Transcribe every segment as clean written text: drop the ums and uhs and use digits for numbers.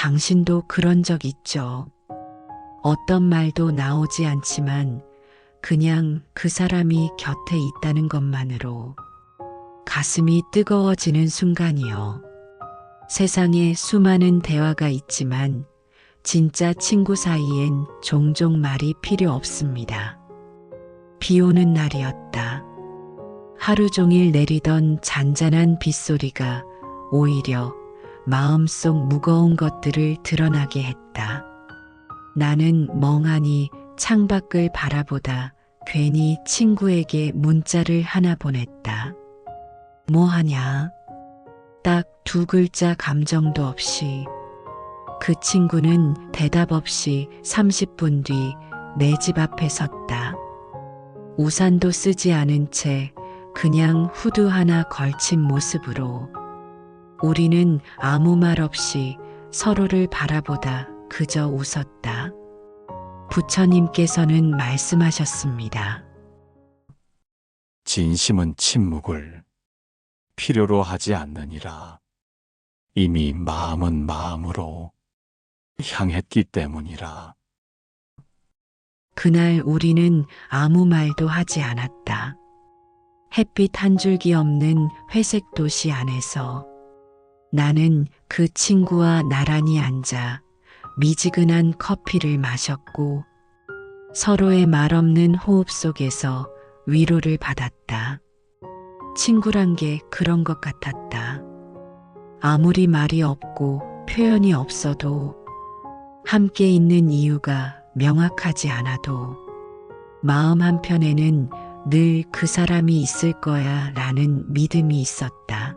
당신도 그런 적 있죠. 어떤 말도 나오지 않지만 그냥 그 사람이 곁에 있다는 것만으로 가슴이 뜨거워지는 순간이요. 세상에 수많은 대화가 있지만 진짜 친구 사이엔 종종 말이 필요 없습니다. 비 오는 날이었다. 하루 종일 내리던 잔잔한 빗소리가 오히려 마음속 무거운 것들을 드러나게 했다. 나는 멍하니 창밖을 바라보다 괜히 친구에게 문자를 하나 보냈다. 뭐 하냐? 딱 두 글자 감정도 없이. 그 친구는 대답 없이 30분 뒤 내 집 앞에 섰다. 우산도 쓰지 않은 채 그냥 후드 하나 걸친 모습으로. 우리는 아무 말 없이 서로를 바라보다 그저 웃었다. 부처님께서는 말씀하셨습니다. 진심은 침묵을 필요로 하지 않느니라. 이미 마음은 마음으로 향했기 때문이라. 그날 우리는 아무 말도 하지 않았다. 햇빛 한 줄기 없는 회색 도시 안에서 나는 그 친구와 나란히 앉아 미지근한 커피를 마셨고 서로의 말 없는 호흡 속에서 위로를 받았다. 친구란 게 그런 것 같았다. 아무리 말이 없고 표현이 없어도 함께 있는 이유가 명확하지 않아도 마음 한편에는 늘 그 사람이 있을 거야 라는 믿음이 있었다.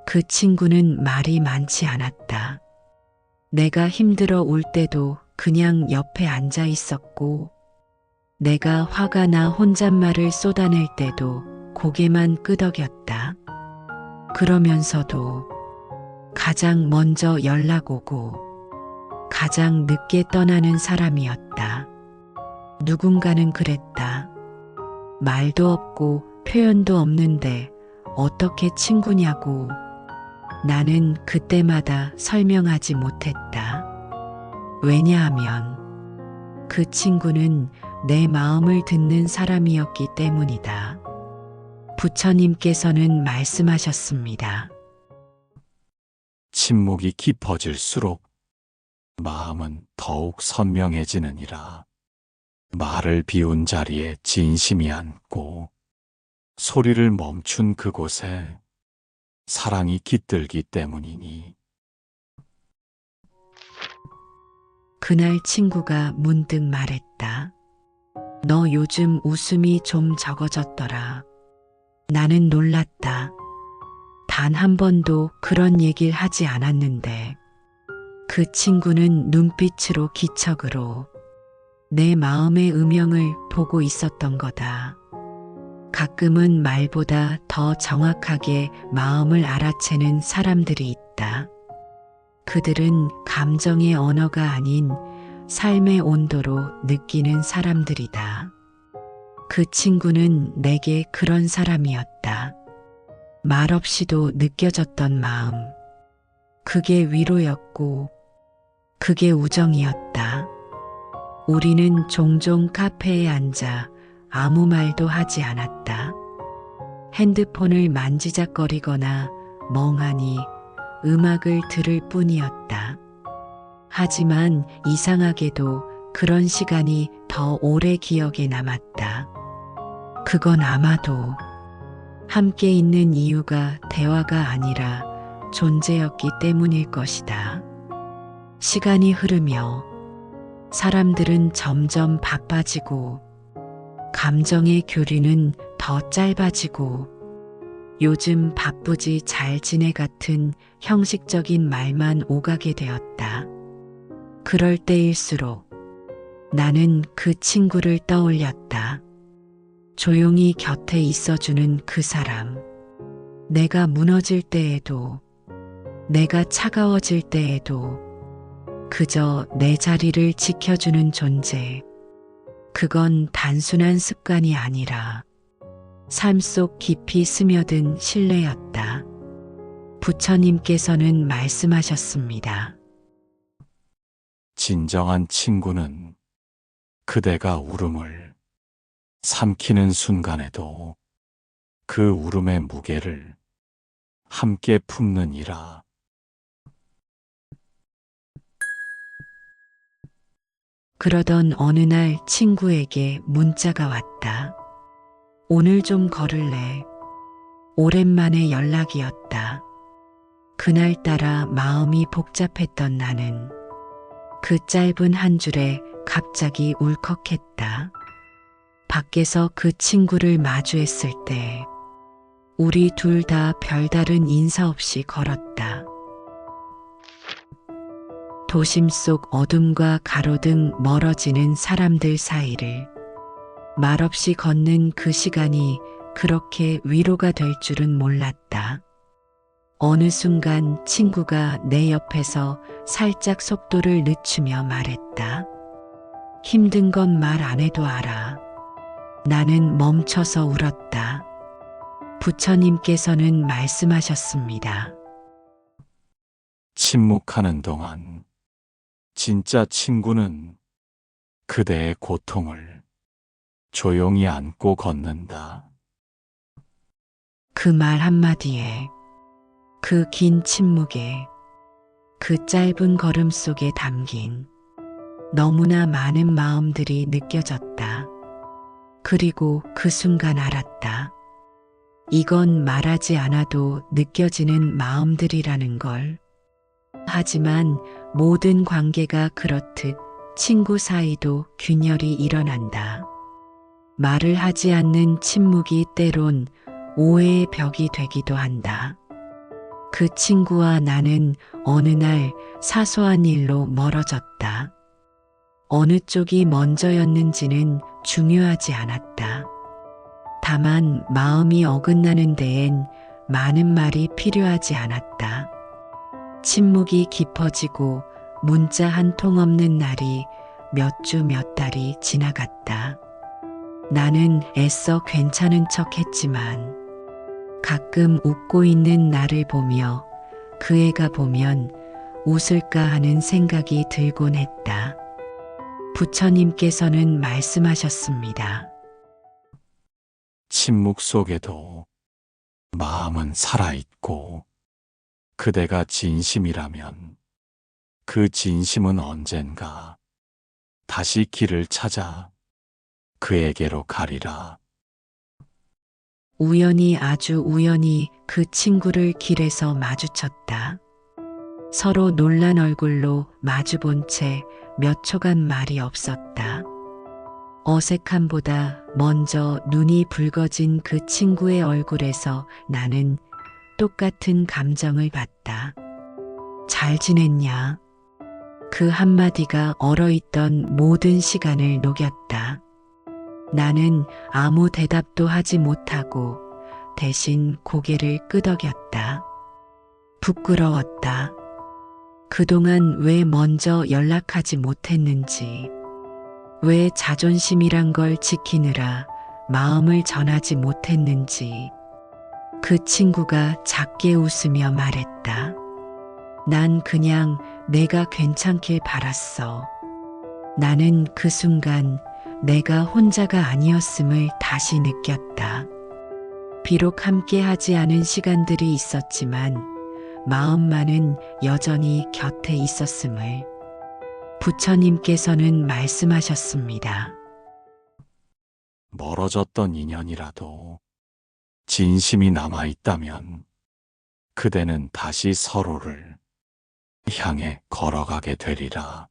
그 친구는 말이 많지 않았다. 내가 힘들어 올 때도 그냥 옆에 앉아 있었고 내가 화가 나 혼잣말을 쏟아낼 때도 고개만 끄덕였다. 그러면서도 가장 먼저 연락 오고 가장 늦게 떠나는 사람이었다. 누군가는 그랬다. 말도 없고 표현도 없는데 어떻게 친구냐고. 나는 그때마다 설명하지 못했다. 왜냐하면 그 친구는 내 마음을 듣는 사람이었기 때문이다. 부처님께서는 말씀하셨습니다. 침묵이 깊어질수록 마음은 더욱 선명해지느니라. 말을 비운 자리에 진심이 앉고 소리를 멈춘 그곳에 사랑이 깃들기 때문이니. 그날 친구가 문득 말했다. 너 요즘 웃음이 좀 적어졌더라. 나는 놀랐다. 단 한 번도 그런 얘기를 하지 않았는데 그 친구는 눈빛으로 기척으로 내 마음의 음영을 보고 있었던 거다. 가끔은 말보다 더 정확하게 마음을 알아채는 사람들이 있다. 그들은 감정의 언어가 아닌 삶의 온도로 느끼는 사람들이다. 그 친구는 내게 그런 사람이었다. 말없이도 느껴졌던 마음. 그게 위로였고 그게 우정이었다. 우리는 종종 카페에 앉아 아무 말도 하지 않았다. 핸드폰을 만지작거리거나 멍하니 음악을 들을 뿐이었다. 하지만 이상하게도 그런 시간이 더 오래 기억에 남았다. 그건 아마도 함께 있는 이유가 대화가 아니라 존재였기 때문일 것이다. 시간이 흐르며 사람들은 점점 바빠지고 감정의 교류는 더 짧아지고 요즘 바쁘지 잘 지내 같은 형식적인 말만 오가게 되었다. 그럴 때일수록 나는 그 친구를 떠올렸다. 조용히 곁에 있어주는 그 사람. 내가 무너질 때에도, 내가 차가워질 때에도 그저 내 자리를 지켜주는 존재. 그건 단순한 습관이 아니라 삶 속 깊이 스며든 신뢰였다. 부처님께서는 말씀하셨습니다. 진정한 친구는 그대가 울음을 삼키는 순간에도 그 울음의 무게를 함께 품느니라. 그러던 어느 날 친구에게 문자가 왔다. 오늘 좀 걸을래. 오랜만에 연락이었다. 그날따라 마음이 복잡했던 나는 그 짧은 한 줄에 갑자기 울컥했다. 밖에서 그 친구를 마주했을 때 우리 둘 다 별다른 인사 없이 걸었다. 도심 속 어둠과 가로등 멀어지는 사람들 사이를 말없이 걷는 그 시간이 그렇게 위로가 될 줄은 몰랐다. 어느 순간 친구가 내 옆에서 살짝 속도를 늦추며 말했다. 힘든 건 말 안 해도 알아. 나는 멈춰서 울었다. 부처님께서는 말씀하셨습니다. 침묵하는 동안 진짜 친구는 그대의 고통을 조용히 안고 걷는다. 그 말 한마디에, 그 긴 침묵에, 그 짧은 걸음 속에 담긴 너무나 많은 마음들이 느껴졌다. 그리고 그 순간 알았다. 이건 말하지 않아도 느껴지는 마음들이라는 걸. 하지만 모든 관계가 그렇듯 친구 사이도 균열이 일어난다. 말을 하지 않는 침묵이 때론 오해의 벽이 되기도 한다. 그 친구와 나는 어느 날 사소한 일로 멀어졌다. 어느 쪽이 먼저였는지는 중요하지 않았다. 다만 마음이 어긋나는 데엔 많은 말이 필요하지 않았다. 침묵이 깊어지고 문자 한 통 없는 날이 몇 주 몇 달이 지나갔다. 나는 애써 괜찮은 척 했지만 가끔 웃고 있는 나를 보며 그 애가 보면 웃을까 하는 생각이 들곤 했다. 부처님께서는 말씀하셨습니다. 침묵 속에도 마음은 살아있고 그대가 진심이라면 그 진심은 언젠가 다시 길을 찾아 그에게로 가리라. 우연히 아주 우연히 그 친구를 길에서 마주쳤다. 서로 놀란 얼굴로 마주본 채 몇 초간 말이 없었다. 어색함보다 먼저 눈이 붉어진 그 친구의 얼굴에서 나는 똑같은 감정을 봤다. 잘 지냈냐? 그 한마디가 얼어있던 모든 시간을 녹였다. 나는 아무 대답도 하지 못하고 대신 고개를 끄덕였다. 부끄러웠다. 그동안 왜 먼저 연락하지 못했는지, 왜 자존심이란 걸 지키느라 마음을 전하지 못했는지. 그 친구가 작게 웃으며 말했다. 난 그냥 내가 괜찮길 바랐어. 나는 그 순간 내가 혼자가 아니었음을 다시 느꼈다. 비록 함께 하지 않은 시간들이 있었지만 마음만은 여전히 곁에 있었음을 부처님께서는 말씀하셨습니다. 멀어졌던 인연이라도 진심이 남아있다면 그대는 다시 서로를 향해 걸어가게 되리라.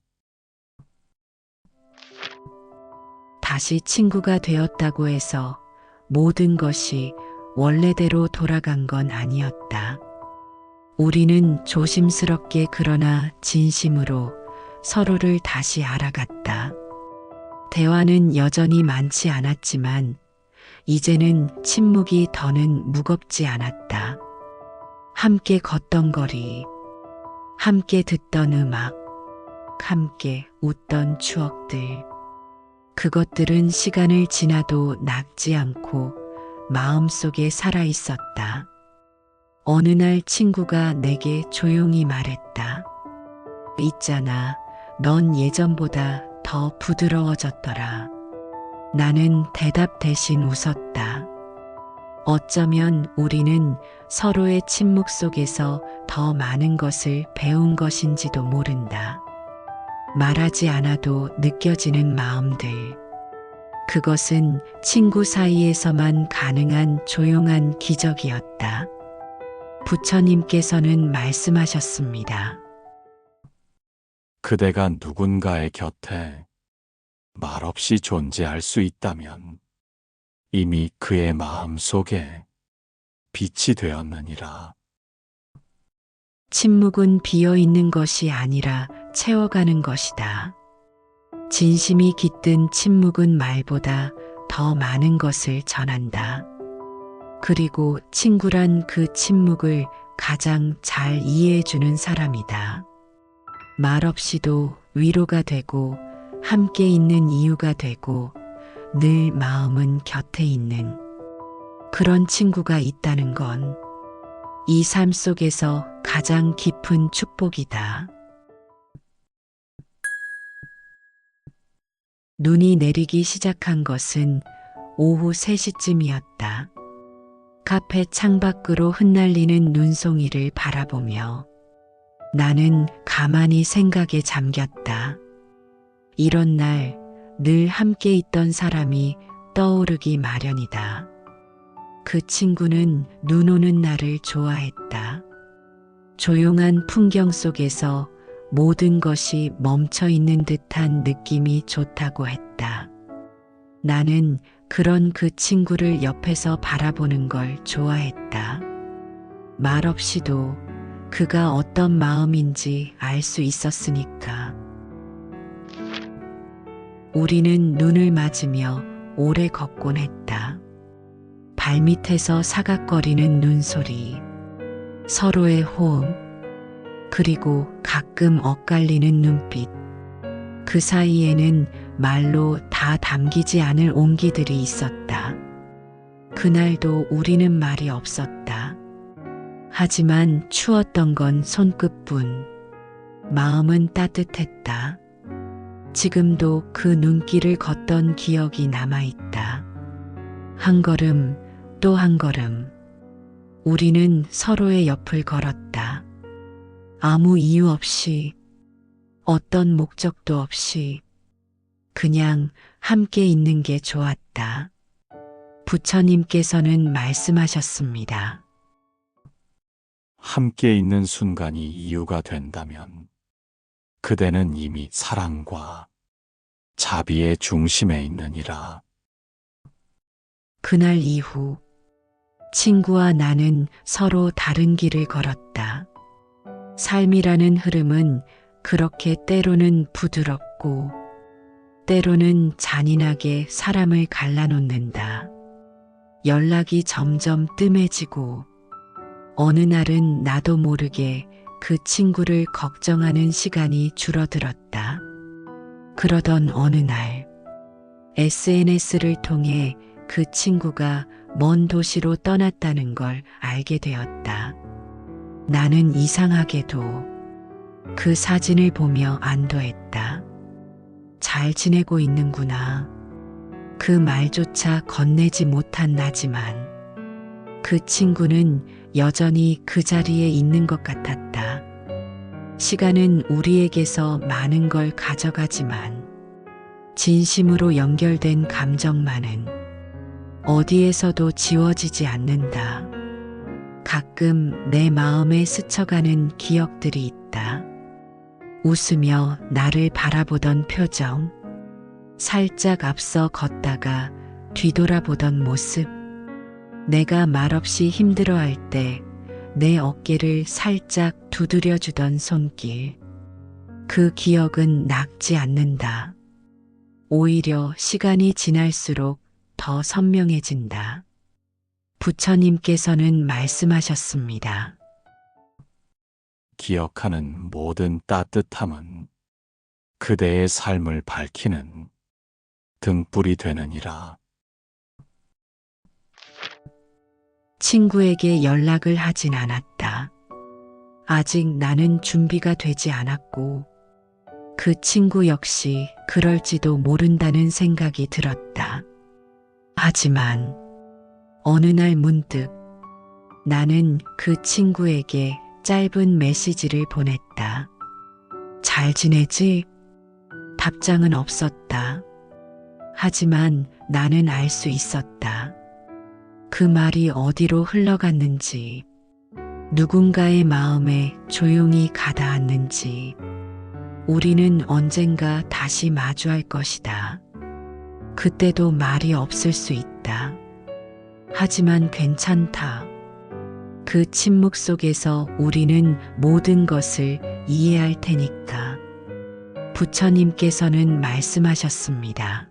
다시 친구가 되었다고 해서 모든 것이 원래대로 돌아간 건 아니었다. 우리는 조심스럽게 그러나 진심으로 서로를 다시 알아갔다. 대화는 여전히 많지 않았지만 이제는 침묵이 더는 무겁지 않았다. 함께 걷던 거리, 함께 듣던 음악, 함께 웃던 추억들. 그것들은 시간을 지나도 낡지 않고 마음속에 살아 있었다. 어느 날 친구가 내게 조용히 말했다. 있잖아, 넌 예전보다 더 부드러워졌더라. 나는 대답 대신 웃었다. 어쩌면 우리는 서로의 침묵 속에서 더 많은 것을 배운 것인지도 모른다. 말하지 않아도 느껴지는 마음들. 그것은 친구 사이에서만 가능한 조용한 기적이었다. 부처님께서는 말씀하셨습니다. 그대가 누군가의 곁에 말없이 존재할 수 있다면 이미 그의 마음 속에 빛이 되었느니라. 침묵은 비어 있는 것이 아니라 채워가는 것이다. 진심이 깃든 침묵은 말보다 더 많은 것을 전한다. 그리고 친구란 그 침묵을 가장 잘 이해해주는 사람이다. 말없이도 위로가 되고 함께 있는 이유가 되고 늘 마음은 곁에 있는 그런 친구가 있다는 건 이 삶 속에서 가장 깊은 축복이다. 눈이 내리기 시작한 것은 오후 3시쯤이었다. 카페 창밖으로 흩날리는 눈송이를 바라보며 나는 가만히 생각에 잠겼다. 이런 날 늘 함께 있던 사람이 떠오르기 마련이다. 그 친구는 눈 오는 날을 좋아했다. 조용한 풍경 속에서 모든 것이 멈춰 있는 듯한 느낌이 좋다고 했다. 나는 그런 그 친구를 옆에서 바라보는 걸 좋아했다. 말없이도 그가 어떤 마음인지 알 수 있었으니까. 우리는 눈을 맞으며 오래 걷곤 했다. 발밑에서 사각거리는 눈소리, 서로의 호흡, 그리고 가끔 엇갈리는 눈빛. 그 사이에는 말로 다 담기지 않을 온기들이 있었다. 그날도 우리는 말이 없었다. 하지만 추웠던 건 손끝뿐. 마음은 따뜻했다. 지금도 그 눈길을 걷던 기억이 남아있다. 한 걸음 또 한 걸음. 우리는 서로의 옆을 걸었다. 아무 이유 없이, 어떤 목적도 없이, 그냥 함께 있는 게 좋았다. 부처님께서는 말씀하셨습니다. 함께 있는 순간이 이유가 된다면 그대는 이미 사랑과 자비의 중심에 있느니라. 그날 이후 친구와 나는 서로 다른 길을 걸었다. 삶이라는 흐름은 그렇게 때로는 부드럽고 때로는 잔인하게 사람을 갈라놓는다. 연락이 점점 뜸해지고 어느 날은 나도 모르게 그 친구를 걱정하는 시간이 줄어들었다. 그러던 어느 날 SNS를 통해 그 친구가 먼 도시로 떠났다는 걸 알게 되었다. 나는 이상하게도 그 사진을 보며 안도했다. 잘 지내고 있는구나. 그 말조차 건네지 못한 나지만 그 친구는 여전히 그 자리에 있는 것 같았다. 시간은 우리에게서 많은 걸 가져가지만 진심으로 연결된 감정만은 어디에서도 지워지지 않는다. 가끔 내 마음에 스쳐가는 기억들이 있다. 웃으며 나를 바라보던 표정, 살짝 앞서 걷다가 뒤돌아보던 모습, 내가 말없이 힘들어할 때 내 어깨를 살짝 두드려주던 손길. 그 기억은 낡지 않는다. 오히려 시간이 지날수록 더 선명해진다. 부처님께서는 말씀하셨습니다. 기억하는 모든 따뜻함은 그대의 삶을 밝히는 등불이 되느니라. 친구에게 연락을 하진 않았다. 아직 나는 준비가 되지 않았고 그 친구 역시 그럴지도 모른다는 생각이 들었다. 하지만 어느 날 문득 나는 그 친구에게 짧은 메시지를 보냈다. 잘 지내지? 답장은 없었다. 하지만 나는 알 수 있었다. 그 말이 어디로 흘러갔는지, 누군가의 마음에 조용히 가다앉는지, 우리는 언젠가 다시 마주할 것이다. 그때도 말이 없을 수 있다. 하지만 괜찮다. 그 침묵 속에서 우리는 모든 것을 이해할 테니까. 부처님께서는 말씀하셨습니다.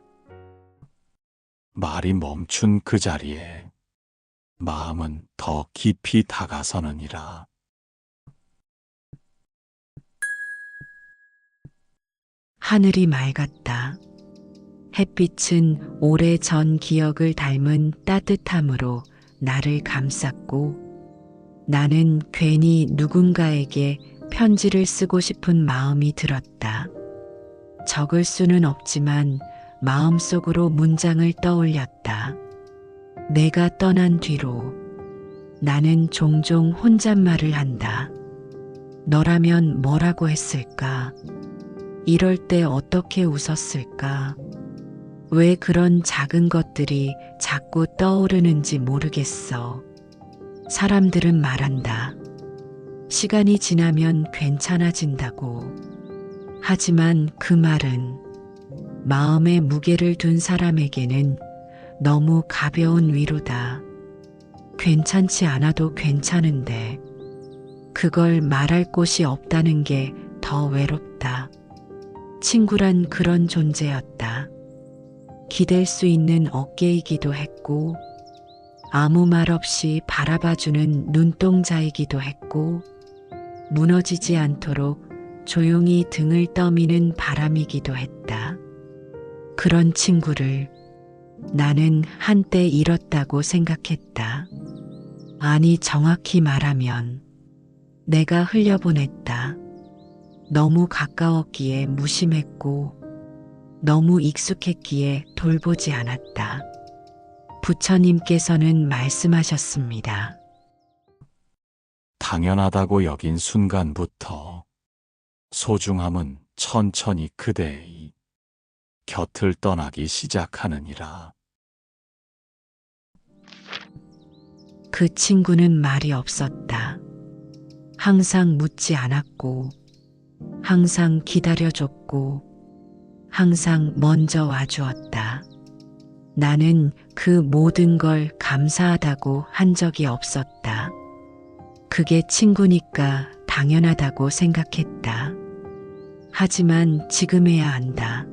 말이 멈춘 그 자리에 마음은 더 깊이 다가서느니라. 하늘이 맑았다. 햇빛은 오래전 기억을 닮은 따뜻함으로 나를 감쌌고, 나는 괜히 누군가에게 편지를 쓰고 싶은 마음이 들었다. 적을 수는 없지만 마음속으로 문장을 떠올렸다. 내가 떠난 뒤로 나는 종종 혼잣말을 한다. 너라면 뭐라고 했을까? 이럴 때 어떻게 웃었을까? 왜 그런 작은 것들이 자꾸 떠오르는지 모르겠어. 사람들은 말한다. 시간이 지나면 괜찮아진다고. 하지만 그 말은 마음에 무게를 둔 사람에게는 너무 가벼운 위로다. 괜찮지 않아도 괜찮은데 그걸 말할 곳이 없다는 게 더 외롭다. 친구란 그런 존재였다. 기댈 수 있는 어깨이기도 했고, 아무 말 없이 바라봐주는 눈동자이기도 했고, 무너지지 않도록 조용히 등을 떠미는 바람이기도 했다. 그런 친구를 나는 한때 잃었다고 생각했다. 아니, 정확히 말하면 내가 흘려보냈다. 너무 가까웠기에 무심했고, 너무 익숙했기에 돌보지 않았다. 부처님께서는 말씀하셨습니다. 당연하다고 여긴 순간부터 소중함은 천천히 그대의 곁을 떠나기 시작하느니라. 그 친구는 말이 없었다. 항상 묻지 않았고, 항상 기다려줬고, 항상 먼저 와주었다. 나는 그 모든 걸 감사하다고 한 적이 없었다. 그게 친구니까 당연하다고 생각했다. 하지만 지금에야 안다.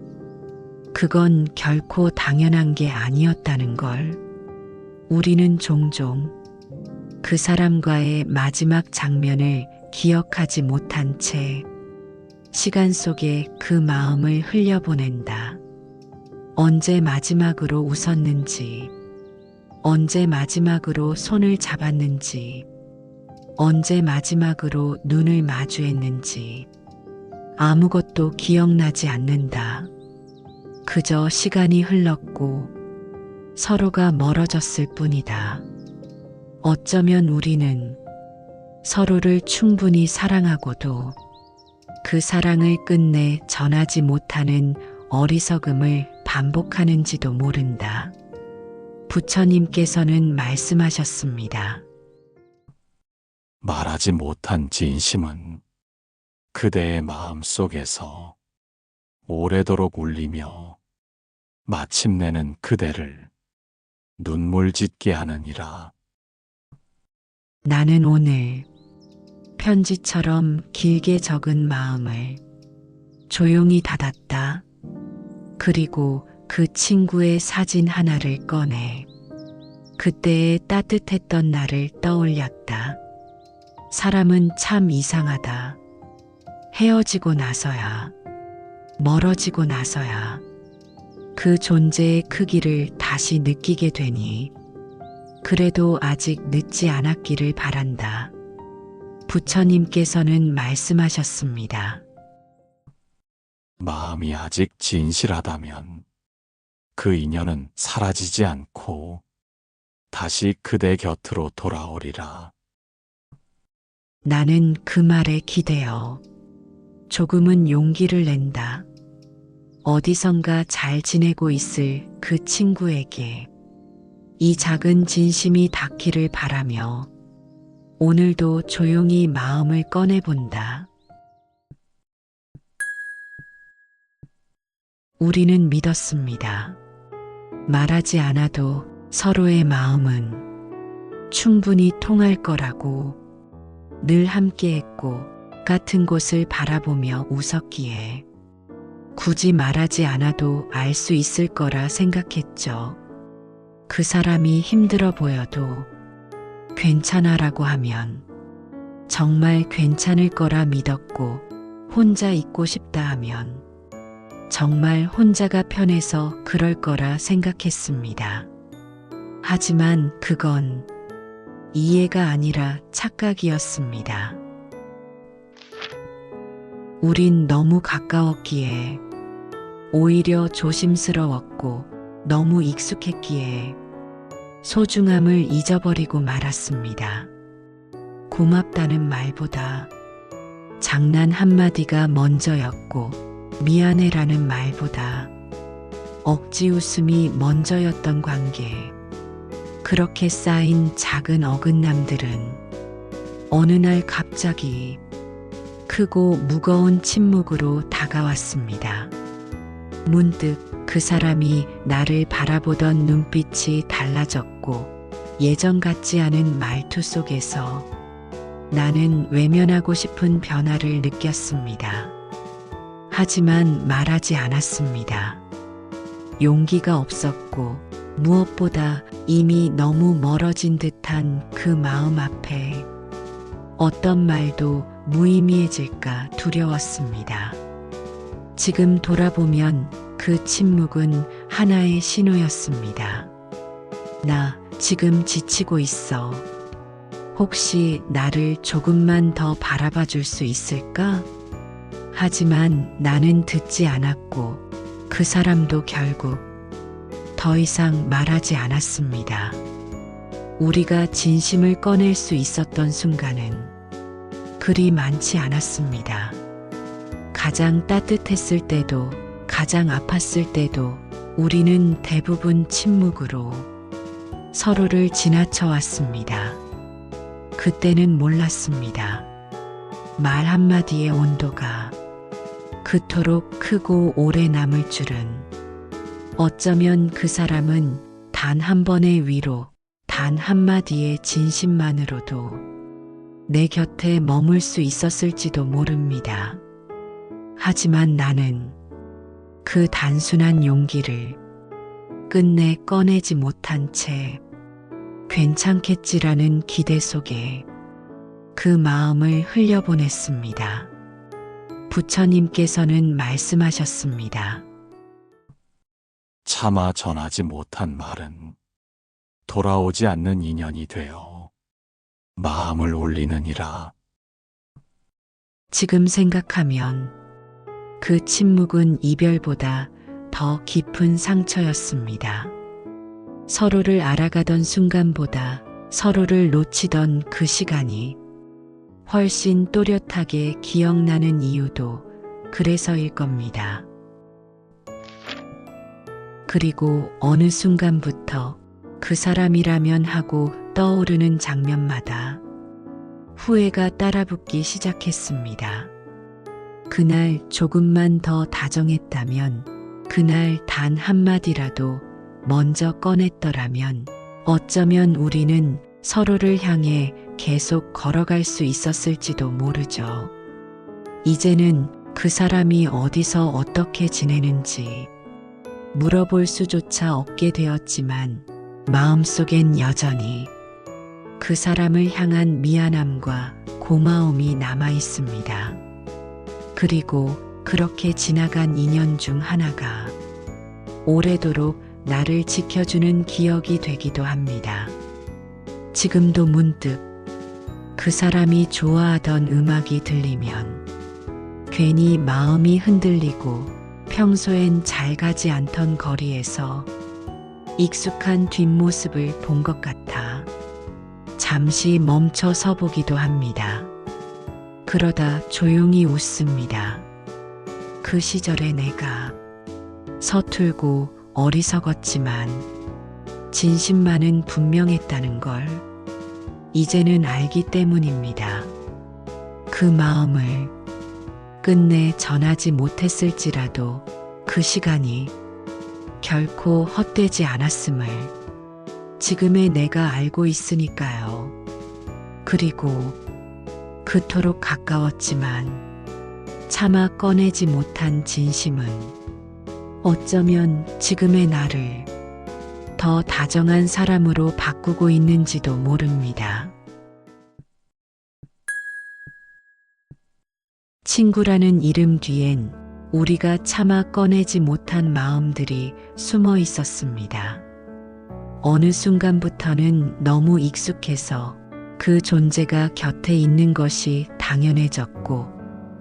그건 결코 당연한 게 아니었다는 걸. 우리는 종종 그 사람과의 마지막 장면을 기억하지 못한 채 시간 속에 그 마음을 흘려보낸다. 언제 마지막으로 웃었는지, 언제 마지막으로 손을 잡았는지, 언제 마지막으로 눈을 마주했는지, 아무것도 기억나지 않는다. 그저 시간이 흘렀고 서로가 멀어졌을 뿐이다. 어쩌면 우리는 서로를 충분히 사랑하고도 그 사랑을 끝내 전하지 못하는 어리석음을 반복하는지도 모른다. 부처님께서는 말씀하셨습니다. 말하지 못한 진심은 그대의 마음 속에서 오래도록 울리며 마침내는 그대를 눈물 짓게 하느니라. 나는 오늘 편지처럼 길게 적은 마음을 조용히 닫았다. 그리고 그 친구의 사진 하나를 꺼내 그때의 따뜻했던 날을 떠올렸다. 사람은 참 이상하다. 헤어지고 나서야, 멀어지고 나서야 그 존재의 크기를 다시 느끼게 되니 그래도 아직 늦지 않았기를 바란다. 부처님께서는 말씀하셨습니다. 마음이 아직 진실하다면 그 인연은 사라지지 않고 다시 그대 곁으로 돌아오리라. 나는 그 말에 기대어 조금은 용기를 낸다. 어디선가 잘 지내고 있을 그 친구에게 이 작은 진심이 닿기를 바라며 오늘도 조용히 마음을 꺼내본다. 우리는 믿었습니다. 말하지 않아도 서로의 마음은 충분히 통할 거라고, 늘 함께했고 같은 곳을 바라보며 웃었기에 굳이 말하지 않아도 알 수 있을 거라 생각했죠. 그 사람이 힘들어 보여도 괜찮아라고 하면 정말 괜찮을 거라 믿었고, 혼자 있고 싶다 하면 정말 혼자가 편해서 그럴 거라 생각했습니다. 하지만 그건 이해가 아니라 착각이었습니다. 우린 너무 가까웠기에, 오히려 조심스러웠고 너무 익숙했기에 소중함을 잊어버리고 말았습니다. 고맙다는 말보다 장난 한마디가 먼저였고, 미안해라는 말보다 억지 웃음이 먼저였던 관계. 그렇게 쌓인 작은 어긋남들은 어느 날 갑자기 크고 무거운 침묵으로 다가왔습니다. 문득 그 사람이 나를 바라보던 눈빛이 달라졌고, 예전 같지 않은 말투 속에서 나는 외면하고 싶은 변화를 느꼈습니다. 하지만 말하지 않았습니다. 용기가 없었고, 무엇보다 이미 너무 멀어진 듯한 그 마음 앞에 어떤 말도 무의미해질까 두려웠습니다. 지금 돌아보면 그 침묵은 하나의 신호였습니다. 나 지금 지치고 있어. 혹시 나를 조금만 더 바라봐 줄 수 있을까? 하지만 나는 듣지 않았고, 그 사람도 결국 더 이상 말하지 않았습니다. 우리가 진심을 꺼낼 수 있었던 순간은 그리 많지 않았습니다. 가장 따뜻했을 때도, 가장 아팠을 때도 우리는 대부분 침묵으로 서로를 지나쳐 왔습니다. 그때는 몰랐습니다. 말 한마디의 온도가 그토록 크고 오래 남을 줄은. 어쩌면 그 사람은 단 한 번의 위로, 단 한마디의 진심만으로도 내 곁에 머물 수 있었을지도 모릅니다. 하지만 나는 그 단순한 용기를 끝내 꺼내지 못한 채 괜찮겠지라는 기대 속에 그 마음을 흘려보냈습니다. 부처님께서는 말씀하셨습니다. 차마 전하지 못한 말은 돌아오지 않는 인연이 되어 마음을 울리느니라. 지금 생각하면 그 침묵은 이별보다 더 깊은 상처였습니다. 서로를 알아가던 순간보다 서로를 놓치던 그 시간이 훨씬 또렷하게 기억나는 이유도 그래서일 겁니다. 그리고 어느 순간부터 그 사람이라면 하고 떠오르는 장면마다 후회가 따라붙기 시작했습니다. 그날 조금만 더 다정했다면, 그날 단 한마디라도 먼저 꺼냈더라면 어쩌면 우리는 서로를 향해 계속 걸어갈 수 있었을지도 모르죠. 이제는 그 사람이 어디서 어떻게 지내는지 물어볼 수조차 없게 되었지만, 마음속엔 여전히 그 사람을 향한 미안함과 고마움이 남아 있습니다. 그리고 그렇게 지나간 인연 중 하나가 오래도록 나를 지켜주는 기억이 되기도 합니다. 지금도 문득 그 사람이 좋아하던 음악이 들리면 괜히 마음이 흔들리고 평소엔 잘 가지 않던 거리에서 익숙한 뒷모습을 본 것 같아 잠시 멈춰 서 보기도 합니다. 그러다 조용히 웃습니다. 그 시절의 내가 서툴고 어리석었지만 진심만은 분명했다는 걸 이제는 알기 때문입니다. 그 마음을 끝내 전하지 못했을지라도 그 시간이 결코 헛되지 않았음을 지금의 내가 알고 있으니까요. 그리고 그토록 가까웠지만 차마 꺼내지 못한 진심은 어쩌면 지금의 나를 더 다정한 사람으로 바꾸고 있는지도 모릅니다. 친구라는 이름 뒤엔 우리가 차마 꺼내지 못한 마음들이 숨어 있었습니다. 어느 순간부터는 너무 익숙해서 그 존재가 곁에 있는 것이 당연해졌고,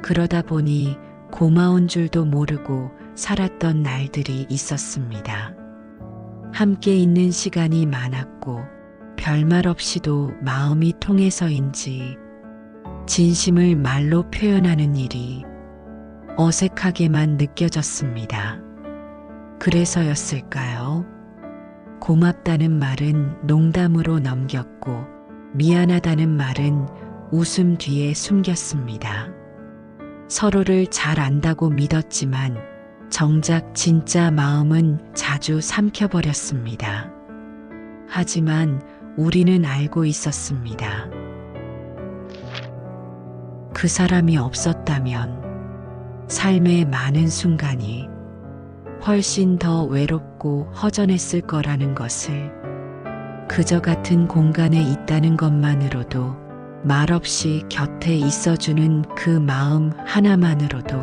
그러다 보니 고마운 줄도 모르고 살았던 날들이 있었습니다. 함께 있는 시간이 많았고, 별말 없이도 마음이 통해서인지 진심을 말로 표현하는 일이 어색하게만 느껴졌습니다. 그래서였을까요? 고맙다는 말은 농담으로 넘겼고 미안하다는 말은 웃음 뒤에 숨겼습니다. 서로를 잘 안다고 믿었지만 정작 진짜 마음은 자주 삼켜버렸습니다. 하지만 우리는 알고 있었습니다. 그 사람이 없었다면 삶의 많은 순간이 훨씬 더 외롭고 허전했을 거라는 것을, 그저 같은 공간에 있다는 것만으로도 말없이 곁에 있어주는 그 마음 하나만으로도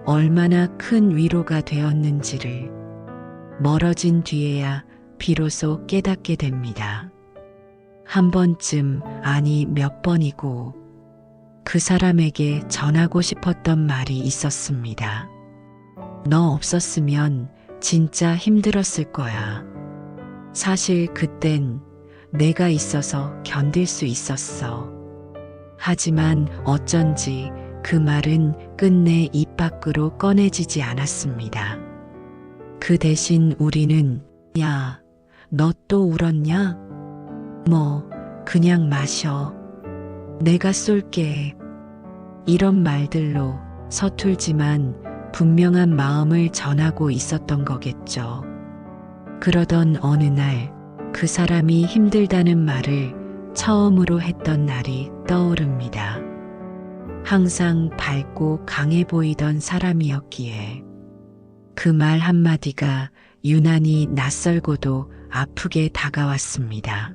얼마나 큰 위로가 되었는지를 멀어진 뒤에야 비로소 깨닫게 됩니다. 한 번쯤, 아니 몇 번이고 그 사람에게 전하고 싶었던 말이 있었습니다. 너 없었으면 진짜 힘들었을 거야. 사실 그땐 내가 있어서 견딜 수 있었어. 하지만 어쩐지 그 말은 끝내 입 밖으로 꺼내지지 않았습니다. 그 대신 우리는 야, 너 또 울었냐? 뭐, 그냥 마셔. 내가 쏠게. 이런 말들로 서툴지만 분명한 마음을 전하고 있었던 거겠죠. 그러던 어느 날 그 사람이 힘들다는 말을 처음으로 했던 날이 떠오릅니다. 항상 밝고 강해 보이던 사람이었기에 그 말 한마디가 유난히 낯설고도 아프게 다가왔습니다.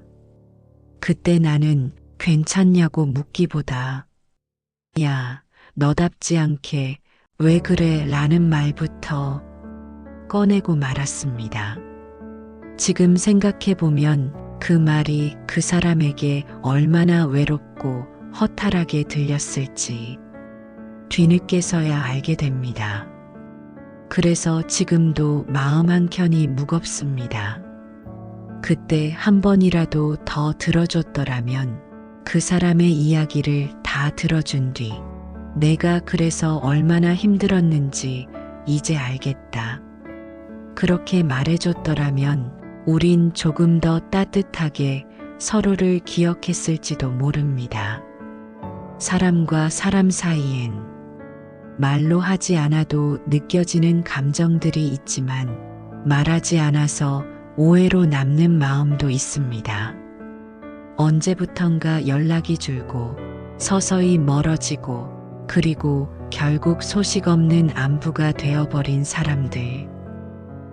그때 나는 괜찮냐고 묻기보다 야, 너답지 않게 왜 그래? 라는 말부터 꺼내고 말았습니다. 지금 생각해보면 그 말이 그 사람에게 얼마나 외롭고 허탈하게 들렸을지 뒤늦게서야 알게 됩니다. 그래서 지금도 마음 한켠이 무겁습니다. 그때 한 번이라도 더 들어줬더라면, 그 사람의 이야기를 다 들어준 뒤 내가 그래서 얼마나 힘들었는지 이제 알겠다. 그렇게 말해줬더라면 우린 조금 더 따뜻하게 서로를 기억했을지도 모릅니다. 사람과 사람 사이엔 말로 하지 않아도 느껴지는 감정들이 있지만 말하지 않아서 오해로 남는 마음도 있습니다. 언제부턴가 연락이 줄고 서서히 멀어지고 그리고 결국 소식 없는 안부가 되어버린 사람들.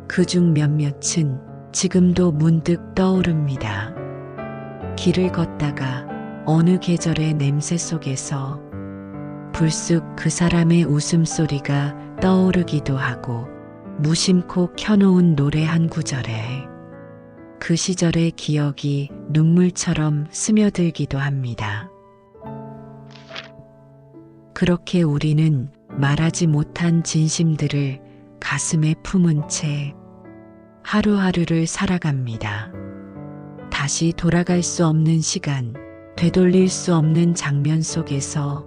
그중 몇몇은 지금도 문득 떠오릅니다. 길을 걷다가 어느 계절의 냄새 속에서 불쑥 그 사람의 웃음소리가 떠오르기도 하고, 무심코 켜놓은 노래 한 구절에 그 시절의 기억이 눈물처럼 스며들기도 합니다. 그렇게 우리는 말하지 못한 진심들을 가슴에 품은 채 하루하루를 살아갑니다. 다시 돌아갈 수 없는 시간, 되돌릴 수 없는 장면 속에서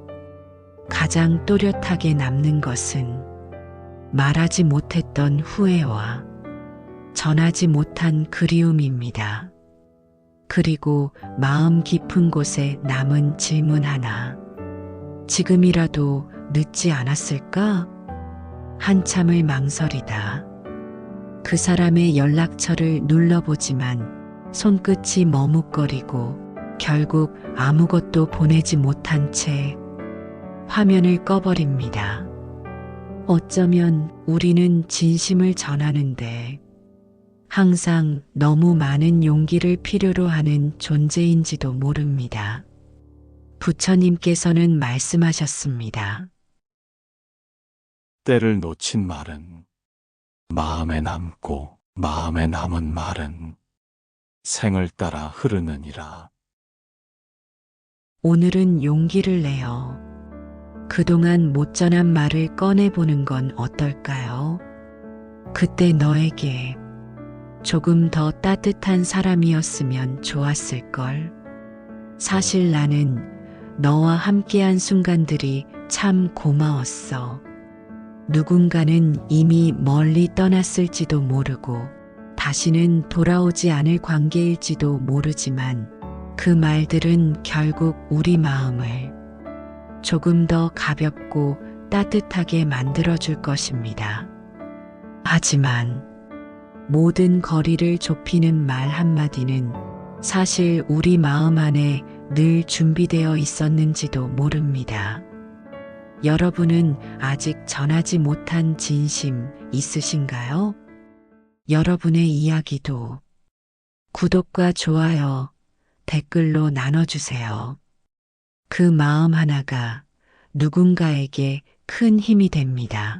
가장 또렷하게 남는 것은 말하지 못했던 후회와 전하지 못한 그리움입니다. 그리고 마음 깊은 곳에 남은 질문 하나. 지금이라도 늦지 않았을까? 한참을 망설이다. 그 사람의 연락처를 눌러보지만 손끝이 머뭇거리고 결국 아무것도 보내지 못한 채 화면을 꺼버립니다. 어쩌면 우리는 진심을 전하는데 항상 너무 많은 용기를 필요로 하는 존재인지도 모릅니다. 부처님께서는 말씀하셨습니다. 때를 놓친 말은 마음에 남고 마음에 남은 말은 생을 따라 흐르느니라. 오늘은 용기를 내어 그동안 못 전한 말을 꺼내보는 건 어떨까요? 그때 너에게 조금 더 따뜻한 사람이었으면 좋았을걸. 사실 나는 너와 함께한 순간들이 참 고마웠어. 누군가는 이미 멀리 떠났을지도 모르고 다시는 돌아오지 않을 관계일지도 모르지만 그 말들은 결국 우리 마음을 조금 더 가볍고 따뜻하게 만들어줄 것입니다. 하지만 모든 거리를 좁히는 말 한마디는 사실 우리 마음 안에 늘 준비되어 있었는지도 모릅니다. 여러분은 아직 전하지 못한 진심 있으신가요? 여러분의 이야기도 구독과 좋아요, 댓글로 나눠주세요. 그 마음 하나가 누군가에게 큰 힘이 됩니다.